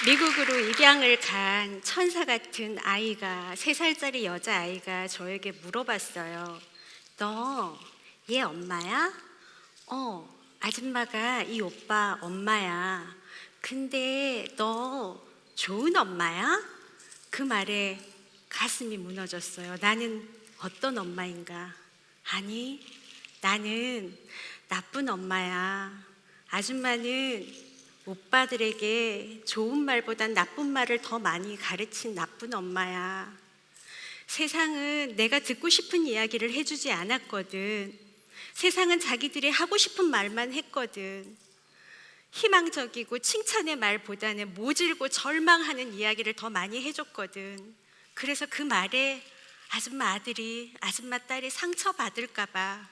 미국으로 입양을 간 천사 같은 아이가, 3살짜리 여자아이가 저에게 물어봤어요. 너 얘 엄마야? 아줌마가 이 오빠 엄마야. 근데 너 좋은 엄마야? 그 말에 가슴이 무너졌어요. 나는 어떤 엄마인가? 아니, 나는 나쁜 엄마야. 아줌마는 오빠들에게 좋은 말보단 나쁜 말을 더 많이 가르친 나쁜 엄마야. 세상은 내가 듣고 싶은 이야기를 해주지 않았거든. 세상은 자기들이 하고 싶은 말만 했거든. 희망적이고 칭찬의 말보다는 모질고 절망하는 이야기를 더 많이 해줬거든. 그래서 그 말에 아줌마 아들이, 아줌마 딸이 상처받을까봐,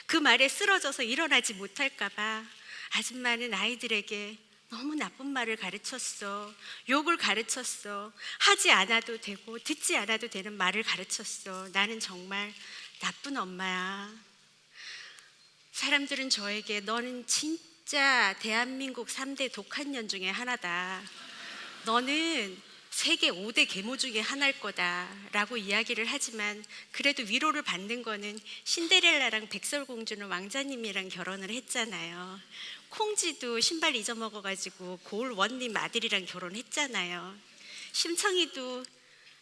그 말에 쓰러져서 일어나지 못할까봐 아줌마는 아이들에게 너무 나쁜 말을 가르쳤어. 욕을 가르쳤어. 하지 않아도 되고 듣지 않아도 되는 말을 가르쳤어. 나는 정말 나쁜 엄마야. 사람들은 저에게 너는 진짜 대한민국 3대 독한년 중에 하나다. 너는 세계 5대 계모 중에 하나일 거다 라고 이야기를 하지만, 그래도 위로를 받는 거는 신데렐라랑 백설공주는 왕자님이랑 결혼을 했잖아요. 콩지도 신발 잊어먹어가지고 고을원님 아들이랑 결혼했잖아요. 심청이도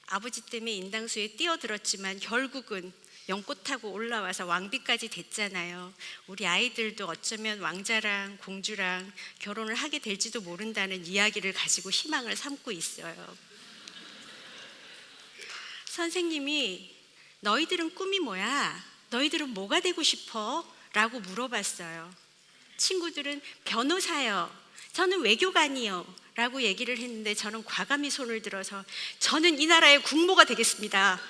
아버지 때문에 인당수에 뛰어들었지만 결국은 연꽃 타고 올라와서 왕비까지 됐잖아요. 우리 아이들도 어쩌면 왕자랑 공주랑 결혼을 하게 될지도 모른다는 이야기를 가지고 희망을 삼고 있어요. 선생님이 너희들은 꿈이 뭐야? 너희들은 뭐가 되고 싶어? 라고 물어봤어요. 친구들은 변호사요, 저는 외교관이요 라고 얘기를 했는데, 저는 과감히 손을 들어서 저는 이 나라의 국모가 되겠습니다.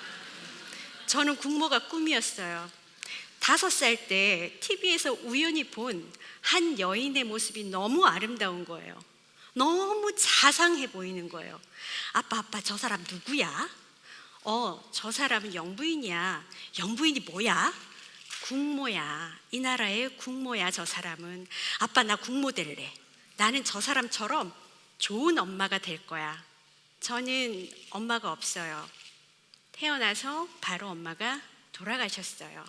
저는 국모가 꿈이었어요. 5살 때 TV에서 우연히 본 한 여인의 모습이 너무 아름다운 거예요. 너무 자상해 보이는 거예요. 아빠 저 사람 누구야? 저 사람은 영부인이야. 영부인이 뭐야? 국모야. 이 나라의 국모야 저 사람은. 아빠 나 국모 될래. 나는 저 사람처럼 좋은 엄마가 될 거야. 저는 엄마가 없어요. 태어나서 바로 엄마가 돌아가셨어요.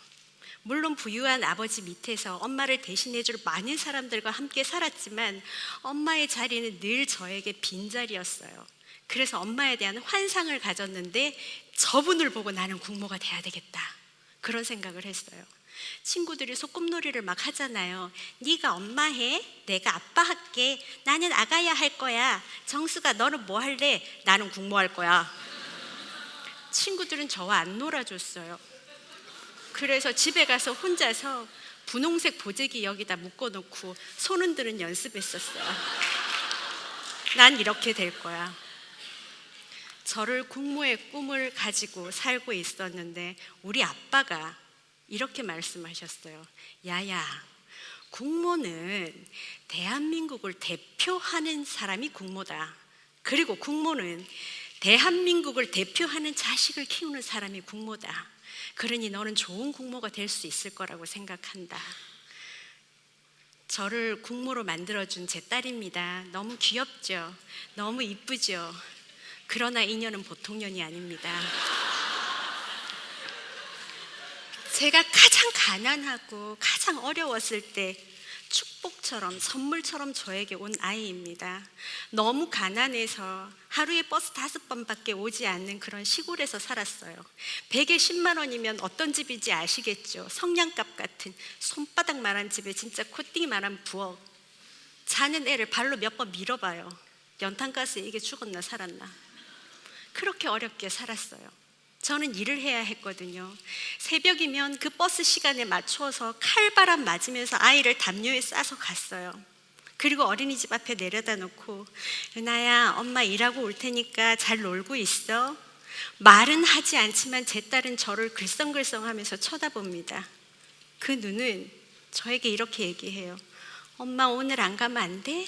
물론 부유한 아버지 밑에서 엄마를 대신해줄 많은 사람들과 함께 살았지만 엄마의 자리는 늘 저에게 빈자리였어요. 그래서 엄마에 대한 환상을 가졌는데 저분을 보고 나는 국모가 돼야 되겠다, 그런 생각을 했어요. 친구들이 소꿉놀이를 막 하잖아요. 네가 엄마 해, 내가 아빠 할게. 나는 아가야 할 거야. 정수가 너는 뭐 할래? 나는 국모 할 거야. 친구들은 저와 안 놀아줬어요. 그래서 집에 가서 혼자서 분홍색 보재기 여기다 묶어놓고 손 흔드는 연습했었어요. 난 이렇게 될 거야. 저를 국모의 꿈을 가지고 살고 있었는데 우리 아빠가 이렇게 말씀하셨어요. 야야, 국모는 대한민국을 대표하는 사람이 국모다. 그리고 국모는 대한민국을 대표하는 자식을 키우는 사람이 국모다. 그러니 너는 좋은 국모가 될 수 있을 거라고 생각한다. 저를 국모로 만들어준 제 딸입니다. 너무 귀엽죠? 너무 이쁘죠? 그러나 이 년은 보통 년이 아닙니다. 제가 가장 가난하고 가장 어려웠을 때 축복처럼 선물처럼 저에게 온 아이입니다. 너무 가난해서 하루에 버스 5번밖에 오지 않는 그런 시골에서 살았어요. 100에 10만 원이면 어떤 집인지 아시겠죠? 성냥갑 같은 손바닥만한 집에 진짜 콧등이만한 부엌. 자는 애를 발로 몇 번 밀어봐요. 연탄가스에 이게 죽었나 살았나. 그렇게 어렵게 살았어요. 저는 일을 해야 했거든요. 새벽이면 그 버스 시간에 맞춰서 칼바람 맞으면서 아이를 담요에 싸서 갔어요. 그리고 어린이집 앞에 내려다 놓고 은하야, 엄마 일하고 올 테니까 잘 놀고 있어. 말은 하지 않지만 제 딸은 저를 글썽글썽하면서 쳐다봅니다. 그 눈은 저에게 이렇게 얘기해요. 엄마 오늘 안 가면 안 돼?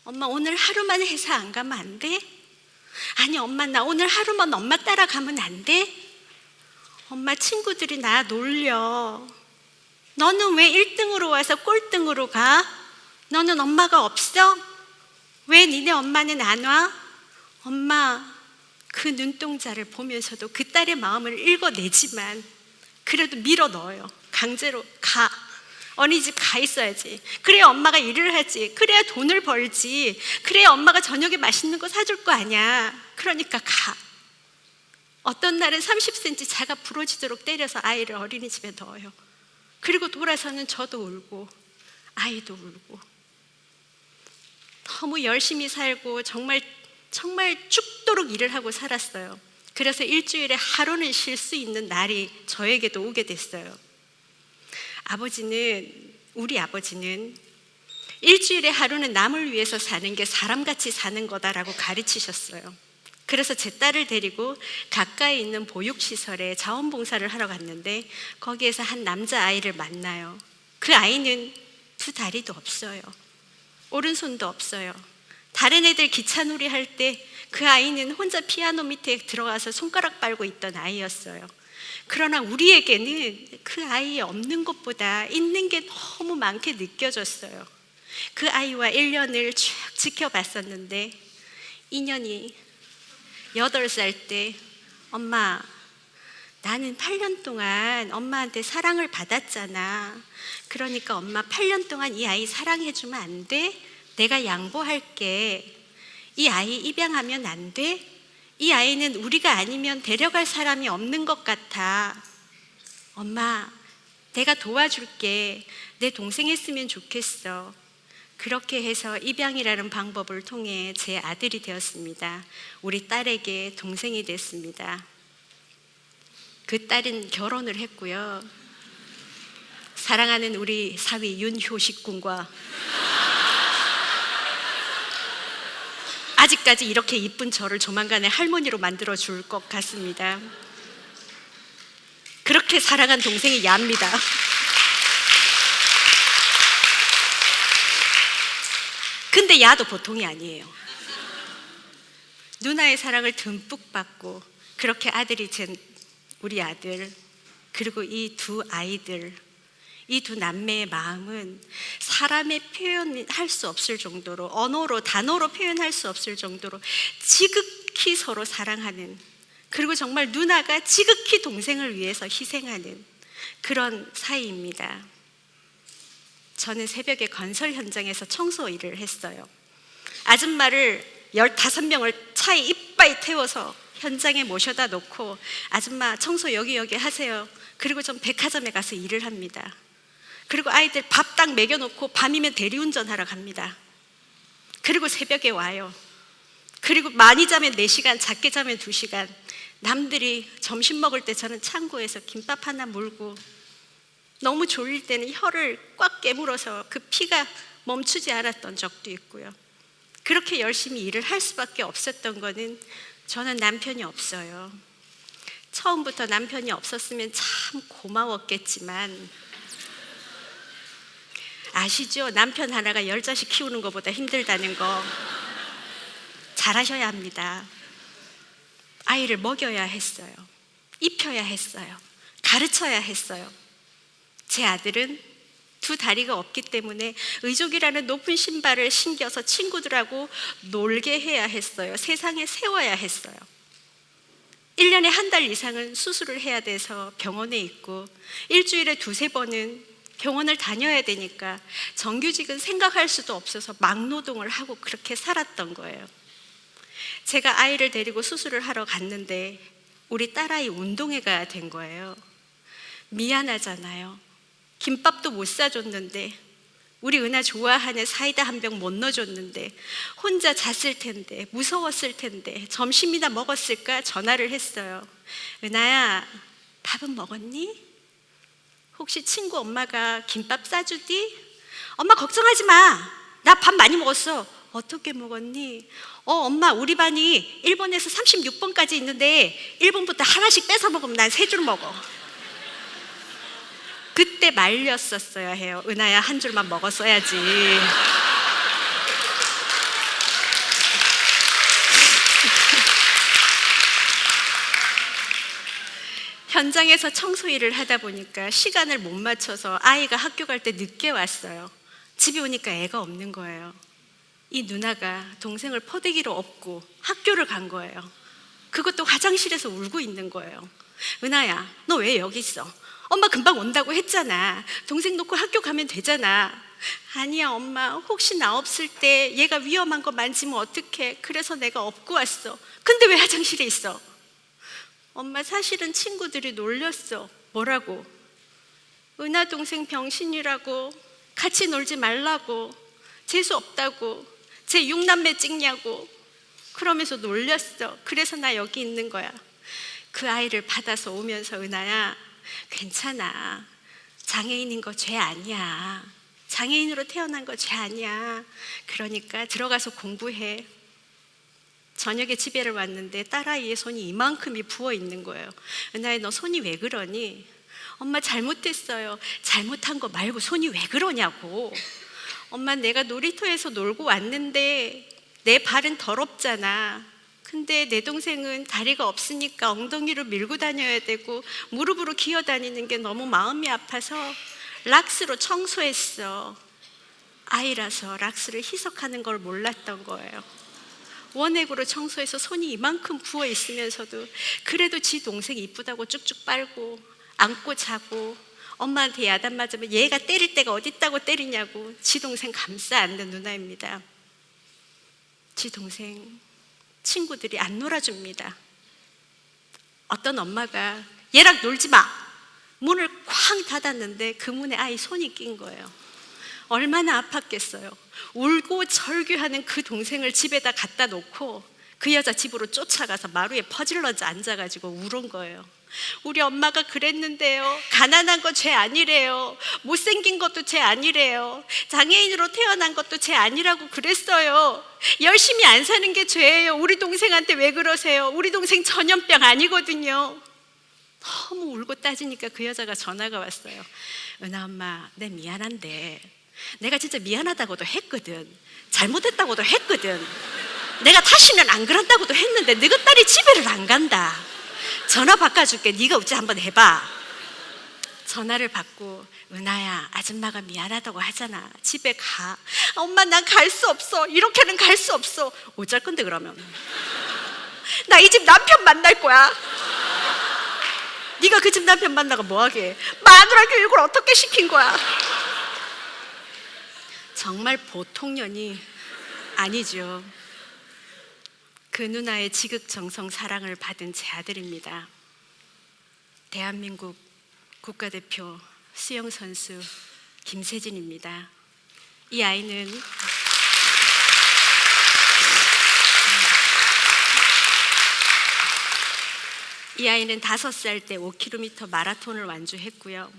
엄마 오늘 하루만 해서 안 가면 안 돼? 아니 엄마 나 오늘 하루만 엄마 따라가면 안 돼? 엄마 친구들이 나 놀려. 너는 왜 1등으로 와서 꼴등으로 가? 너는 엄마가 없어? 왜 니네 엄마는 안 와? 엄마, 그 눈동자를 보면서도 그 딸의 마음을 읽어내지만 그래도 밀어 넣어요. 강제로 가. 어린이집 가 있어야지. 그래야 엄마가 일을 하지. 그래야 돈을 벌지. 그래야 엄마가 저녁에 맛있는 거 사줄 거 아니야. 그러니까 가. 어떤 날은 30cm 자가 부러지도록 때려서 아이를 어린이집에 넣어요. 그리고 돌아서는 저도 울고 아이도 울고. 너무 열심히 살고 정말 죽도록 일을 하고 살았어요. 그래서 일주일에 하루는 쉴 수 있는 날이 저에게도 오게 됐어요. 우리 아버지는 일주일에 하루는 남을 위해서 사는 게 사람같이 사는 거다라고 가르치셨어요. 그래서 제 딸을 데리고 가까이 있는 보육시설에 자원봉사를 하러 갔는데 거기에서 한 남자아이를 만나요. 그 아이는 두 다리도 없어요. 오른손도 없어요. 다른 애들 기차놀이 할 때 그 아이는 혼자 피아노 밑에 들어가서 손가락 빨고 있던 아이였어요. 그러나 우리에게는 그 아이 없는 것보다 있는 게 너무 많게 느껴졌어요. 그 아이와 1년을 쭉 지켜봤었는데 2년이 8살 때 엄마, 나는 8년 동안 엄마한테 사랑을 받았잖아. 그러니까 엄마 8년 동안 이 아이 사랑해주면 안 돼? 내가 양보할게. 이 아이 입양하면 안 돼? 이 아이는 우리가 아니면 데려갈 사람이 없는 것 같아. 엄마, 내가 도와줄게. 내 동생 했으면 좋겠어. 그렇게 해서 입양이라는 방법을 통해 제 아들이 되었습니다. 우리 딸에게 동생이 됐습니다. 그 딸은 결혼을 했고요. 사랑하는 우리 사위 윤효식 군과 아직까지 이렇게 이쁜 저를 조만간에 할머니로 만들어 줄 것 같습니다. 그렇게 사랑한 동생이 야입니다. 근데 야도 보통이 아니에요. 누나의 사랑을 듬뿍 받고 그렇게 아들이 된 우리 아들, 그리고 이 두 아이들, 이 두 남매의 마음은 사람의 표현할 수 없을 정도로, 언어로, 단어로 표현할 수 없을 정도로 지극히 서로 사랑하는, 그리고 정말 누나가 지극히 동생을 위해서 희생하는 그런 사이입니다. 저는 새벽에 건설 현장에서 청소 일을 했어요. 아줌마를 15명을 차에 이빠이 태워서 현장에 모셔다 놓고 아줌마 청소 여기 하세요. 그리고 전 백화점에 가서 일을 합니다. 그리고 아이들 밥 딱 먹여놓고 밤이면 대리운전하러 갑니다. 그리고 새벽에 와요. 그리고 많이 자면 4시간, 작게 자면 2시간. 남들이 점심 먹을 때 저는 창고에서 김밥 하나 물고 너무 졸릴 때는 혀를 꽉 깨물어서 그 피가 멈추지 않았던 적도 있고요. 그렇게 열심히 일을 할 수밖에 없었던 거는 저는 남편이 없어요. 처음부터 남편이 없었으면 참 고마웠겠지만 아시죠? 남편 하나가 10자식 키우는 것보다 힘들다는 거. 잘하셔야 합니다. 아이를 먹여야 했어요. 입혀야 했어요. 가르쳐야 했어요. 제 아들은 두 다리가 없기 때문에 의족이라는 높은 신발을 신겨서 친구들하고 놀게 해야 했어요. 세상에 세워야 했어요. 1년에 한 달 이상은 수술을 해야 돼서 병원에 있고 일주일에 2-3번은 병원을 다녀야 되니까 정규직은 생각할 수도 없어서 막노동을 하고 그렇게 살았던 거예요. 제가 아이를 데리고 수술을 하러 갔는데 우리 딸아이 운동회가 된 거예요. 미안하잖아요. 김밥도 못 사줬는데, 우리 은하 좋아하는 사이다 한 병 못 넣어줬는데, 혼자 잤을 텐데, 무서웠을 텐데, 점심이나 먹었을까 전화를 했어요. 은하야, 밥은 먹었니? 혹시 친구 엄마가 김밥 싸주디? 엄마 걱정하지 마. 나 밥 많이 먹었어. 어떻게 먹었니? 엄마 우리 반이 1번에서 36번까지 있는데 1번부터 하나씩 뺏어 먹으면 난 3줄 먹어. 그때 말렸었어야 해요. 은하야, 한 줄만 먹었어야지. 현장에서 청소 일을 하다 보니까 시간을 못 맞춰서 아이가 학교 갈 때 늦게 왔어요. 집에 오니까 애가 없는 거예요. 이 누나가 동생을 포대기로 업고 학교를 간 거예요. 그것도 화장실에서 울고 있는 거예요. 은하야, 너 왜 여기 있어? 엄마 금방 온다고 했잖아. 동생 놓고 학교 가면 되잖아. 아니야 엄마, 혹시 나 없을 때 얘가 위험한 거 만지면 어떡해. 그래서 내가 업고 왔어. 근데 왜 화장실에 있어? 엄마, 사실은 친구들이 놀렸어. 뭐라고? 은하 동생 병신이라고, 같이 놀지 말라고, 재수 없다고, 제 6남매 찍냐고 그러면서 놀렸어. 그래서 나 여기 있는 거야. 그 아이를 받아서 오면서 은하야, 괜찮아. 장애인인 거 죄 아니야. 장애인으로 태어난 거 죄 아니야. 그러니까 들어가서 공부해. 저녁에 집에를 왔는데 딸아이의 손이 이만큼이 부어 있는 거예요. 은하야, 너 손이 왜 그러니? 엄마, 잘못했어요. 잘못한 거 말고 손이 왜 그러냐고. 엄마, 내가 놀이터에서 놀고 왔는데 내 발은 더럽잖아. 근데 내 동생은 다리가 없으니까 엉덩이로 밀고 다녀야 되고 무릎으로 기어 다니는 게 너무 마음이 아파서 락스로 청소했어. 아이라서 락스를 희석하는 걸 몰랐던 거예요. 원액으로 청소해서 손이 이만큼 부어 있으면서도 그래도 지 동생 이쁘다고 쭉쭉 빨고 안고 자고, 엄마한테 야단 맞으면 얘가 때릴 때가 어딨다고 때리냐고 지 동생 감싸 안는 누나입니다. 지 동생 친구들이 안 놀아줍니다. 어떤 엄마가 얘랑 놀지 마! 문을 쾅 닫았는데 그 문에 아이 손이 낀 거예요. 얼마나 아팠겠어요. 울고 절규하는 그 동생을 집에다 갖다 놓고 그 여자 집으로 쫓아가서 마루에 퍼질러져 앉아가지고 울은 거예요. 우리 엄마가 그랬는데요. 가난한 거 죄 아니래요. 못생긴 것도 죄 아니래요. 장애인으로 태어난 것도 죄 아니라고 그랬어요. 열심히 안 사는 게 죄예요. 우리 동생한테 왜 그러세요? 우리 동생 전염병 아니거든요. 너무 울고 따지니까 그 여자가 전화가 왔어요. 은하 엄마, 내 미안한데 내가 진짜 미안하다고도 했거든. 잘못했다고도 했거든. 내가 다시는 안 그런다고도 했는데 너희 딸이 집에를 안 간다. 전화 바꿔줄게. 네가 어찌 한번 해봐. 전화를 받고, 은하야, 아줌마가 미안하다고 하잖아. 집에 가. 엄마, 난 갈 수 없어. 이렇게는 갈 수 없어. 어쩔 건데 그러면? 나 이 집 남편 만날 거야. 네가 그 집 남편 만나가 뭐하게? 마누라 교육을 어떻게 시킨 거야? 정말 보통 년이 아니죠. 그 누나의 지극정성 사랑을 받은 제 아들입니다. 대한민국 국가대표 수영선수 김세진입니다. 이 아이는 이 아이는 5살 때 5km 마라톤을 완주했고요.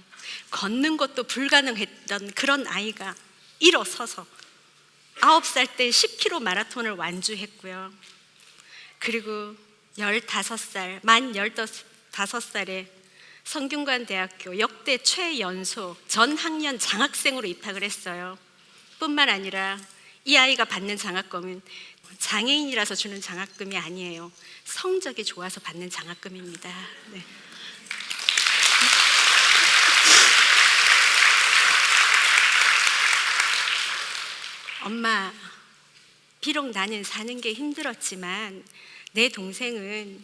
걷는 것도 불가능했던 그런 아이가 일어서서 9살 때 10km 마라톤을 완주했고요. 그리고 15살, 만 15살에 성균관대학교 역대 최연소 전 학년 장학생으로 입학을 했어요. 뿐만 아니라 이 아이가 받는 장학금은 장애인이라서 주는 장학금이 아니에요. 성적이 좋아서 받는 장학금입니다. 네. 엄마, 비록 나는 사는 게 힘들었지만 내 동생들이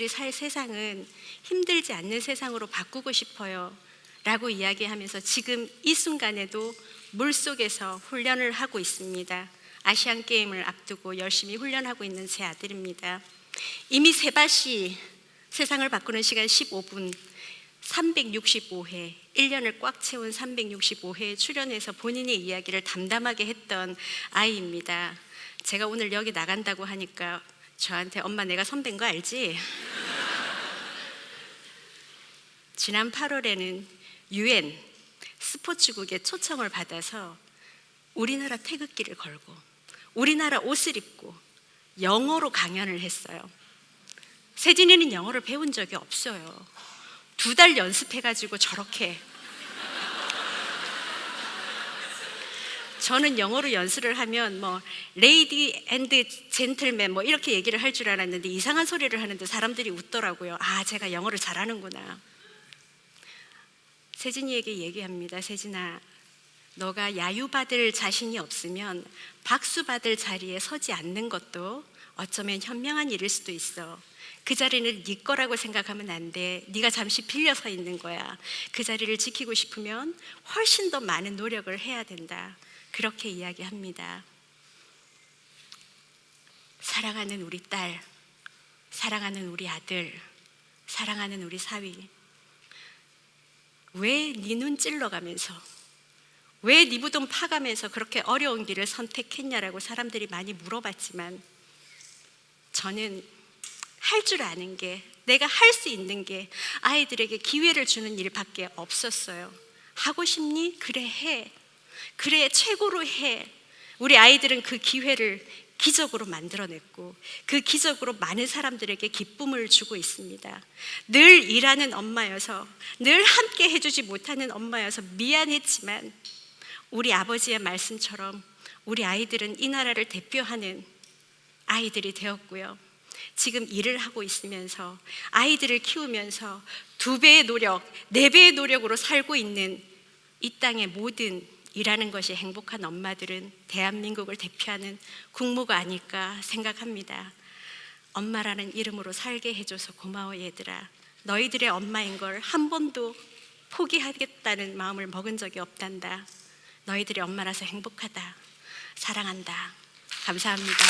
살 세상은 힘들지 않는 세상으로 바꾸고 싶어요 라고 이야기하면서 지금 이 순간에도 물속에서 훈련을 하고 있습니다. 아시안 게임을 앞두고 열심히 훈련하고 있는 제 아들입니다. 이미 세바시 세상을 바꾸는 시간 15분 365회 1년을 꽉 채운 365회에 출연해서 본인의 이야기를 담담하게 했던 아이입니다. 제가 오늘 여기 나간다고 하니까 저한테 엄마 내가 선배인 거 알지? 지난 8월에는 UN 스포츠국의 초청을 받아서 우리나라 태극기를 걸고 우리나라 옷을 입고 영어로 강연을 했어요. 세진이는 영어를 배운 적이 없어요. 2달 연습해가지고 저렇게. 저는 영어로 연습을 하면 뭐 레이디 앤드 젠틀맨 뭐 이렇게 얘기를 할 줄 알았는데 이상한 소리를 하는데 사람들이 웃더라고요. 아, 제가 영어를 잘하는구나. 세진이에게 얘기합니다. 세진아, 너가 야유받을 자신이 없으면 박수받을 자리에 서지 않는 것도 어쩌면 현명한 일일 수도 있어. 그 자리는 네 거라고 생각하면 안 돼. 네가 잠시 빌려서 있는 거야. 그 자리를 지키고 싶으면 훨씬 더 많은 노력을 해야 된다. 그렇게 이야기합니다. 사랑하는 우리 딸, 사랑하는 우리 아들, 사랑하는 우리 사위, 왜 네 눈 찔러가면서, 왜 네 부돈 파가면서 그렇게 어려운 길을 선택했냐라고 사람들이 많이 물어봤지만, 저는 할 줄 아는 게, 내가 할 수 있는 게 아이들에게 기회를 주는 일밖에 없었어요. 하고 싶니? 그래, 해. 그래, 최고로 해. 우리 아이들은 그 기회를 기적으로 만들어냈고 그 기적으로 많은 사람들에게 기쁨을 주고 있습니다. 늘 일하는 엄마여서, 늘 함께 해주지 못하는 엄마여서 미안했지만 우리 아버지의 말씀처럼 우리 아이들은 이 나라를 대표하는 아이들이 되었고요. 지금 일을 하고 있으면서 아이들을 키우면서 2배의 노력, 4배의 노력으로 살고 있는 이 땅의 모든 일하는 것이 행복한 엄마들은 대한민국을 대표하는 국모가 아닐까 생각합니다. 엄마라는 이름으로 살게 해줘서 고마워 얘들아. 너희들의 엄마인 걸 한 번도 포기하겠다는 마음을 먹은 적이 없단다. 너희들의 엄마라서 행복하다. 사랑한다. 감사합니다.